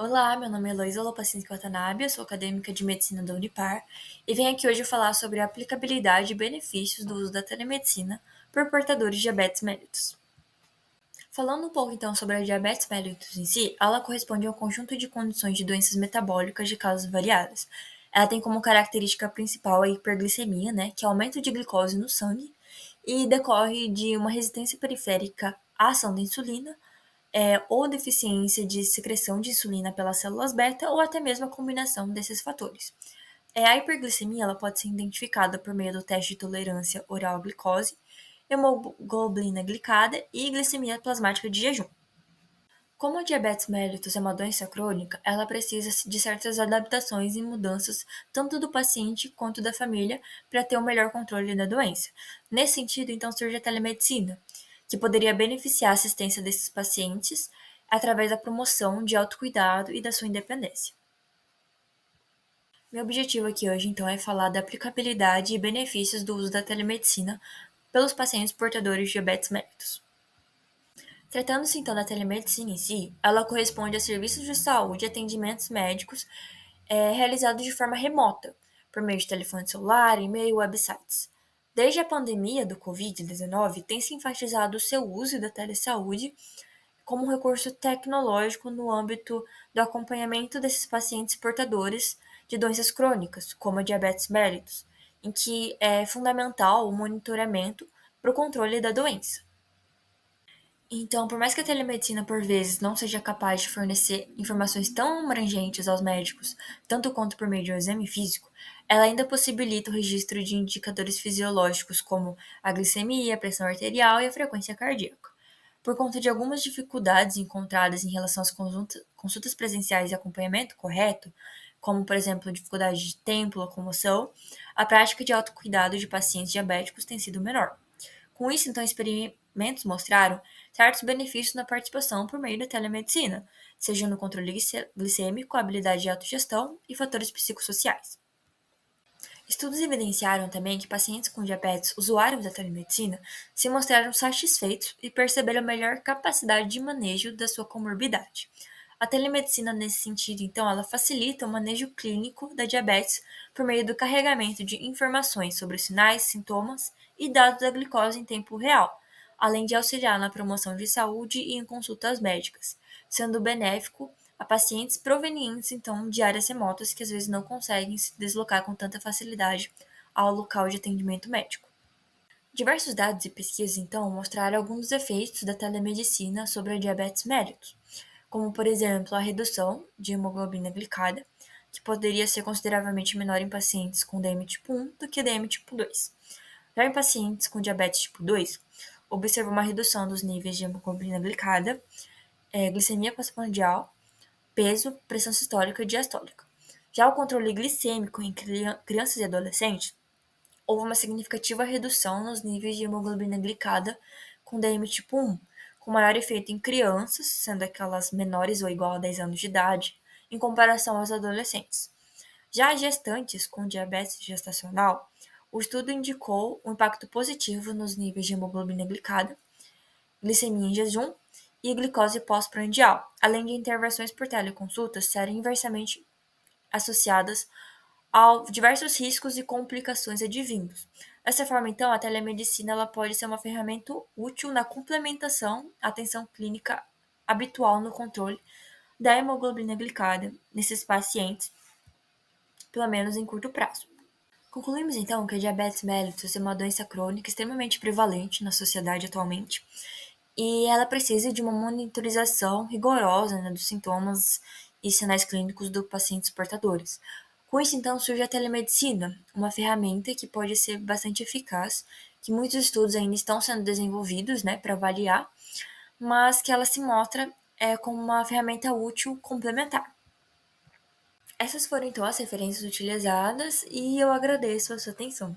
Olá, meu nome é Heloísa Lopacinski Watanabe, eu sou acadêmica de medicina da Unipar e venho aqui hoje falar sobre a aplicabilidade e benefícios do uso da telemedicina por portadores de diabetes mellitus. Falando um pouco então sobre a diabetes mellitus em si, ela corresponde a um conjunto de condições de doenças metabólicas de causas variadas. Ela tem como característica principal a hiperglicemia, que é aumento de glicose no sangue, e decorre de uma resistência periférica à ação da insulina, ou deficiência de secreção de insulina pelas células beta, ou até mesmo a combinação desses fatores. A hiperglicemia ela pode ser identificada por meio do teste de tolerância oral à glicose, hemoglobina glicada e glicemia plasmática de jejum. Como a diabetes mellitus é uma doença crônica, ela precisa de certas adaptações e mudanças tanto do paciente quanto da família para ter um melhor controle da doença. Nesse sentido, então, surge a telemedicina, que poderia beneficiar a assistência desses pacientes através da promoção de autocuidado e da sua independência. Meu objetivo aqui hoje, então, é falar da aplicabilidade e benefícios do uso da telemedicina pelos pacientes portadores de diabetes mellitus. Tratando-se então da telemedicina em si, ela corresponde a serviços de saúde e atendimentos médicos realizados de forma remota, por meio de telefone celular, e-mail e websites. Desde a pandemia do Covid-19, tem se enfatizado o seu uso da telesaúde como um recurso tecnológico no âmbito do acompanhamento desses pacientes portadores de doenças crônicas, como a diabetes mellitus, em que é fundamental o monitoramento para o controle da doença. Então, por mais que a telemedicina por vezes não seja capaz de fornecer informações tão abrangentes aos médicos, tanto quanto por meio de um exame físico, ela ainda possibilita o registro de indicadores fisiológicos como a glicemia, a pressão arterial e a frequência cardíaca. Por conta de algumas dificuldades encontradas em relação às consultas presenciais e acompanhamento correto, como, por exemplo, dificuldade de tempo, locomoção, a prática de autocuidado de pacientes diabéticos tem sido menor. Com isso, então, experimentos mostraram certos benefícios na participação por meio da telemedicina, seja no controle glicêmico, habilidade de autogestão e fatores psicossociais. Estudos evidenciaram também que pacientes com diabetes usuários da telemedicina se mostraram satisfeitos e perceberam melhor capacidade de manejo da sua comorbidade. A telemedicina, nesse sentido, então, ela facilita o manejo clínico da diabetes por meio do carregamento de informações sobre os sinais, sintomas e dados da glicose em tempo real, além de auxiliar na promoção de saúde e em consultas médicas, sendo benéfico a pacientes provenientes, então, de áreas remotas que às vezes não conseguem se deslocar com tanta facilidade ao local de atendimento médico. Diversos dados e pesquisas, então, mostraram alguns dos efeitos da telemedicina sobre a diabetes mellitus, como, por exemplo, a redução de hemoglobina glicada, que poderia ser consideravelmente menor em pacientes com DM tipo 1 do que DM tipo 2. Já em pacientes com diabetes tipo 2, observa uma redução dos níveis de hemoglobina glicada, glicemia pós-prandial, peso, pressão sistólica e diastólica. Já o controle glicêmico em crianças e adolescentes, houve uma significativa redução nos níveis de hemoglobina glicada com DM tipo 1, com maior efeito em crianças, sendo aquelas menores ou igual a 10 anos de idade, em comparação aos adolescentes. Já as gestantes com diabetes gestacional, o estudo indicou um impacto positivo nos níveis de hemoglobina glicada, glicemia em jejum e glicose pós-prandial, além de intervenções por teleconsulta serem inversamente associadas a diversos riscos e complicações advindos. Dessa forma, então, a telemedicina ela pode ser uma ferramenta útil na complementação à atenção clínica habitual no controle da hemoglobina glicada nesses pacientes, pelo menos em curto prazo. Concluímos então que a diabetes mellitus é uma doença crônica extremamente prevalente na sociedade atualmente e ela precisa de uma monitorização rigorosa, dos sintomas e sinais clínicos dos pacientes portadores. Com isso, então, surge a telemedicina, uma ferramenta que pode ser bastante eficaz, que muitos estudos ainda estão sendo desenvolvidos, para avaliar, mas que ela se mostra como uma ferramenta útil complementar. Essas foram então as referências utilizadas e eu agradeço a sua atenção.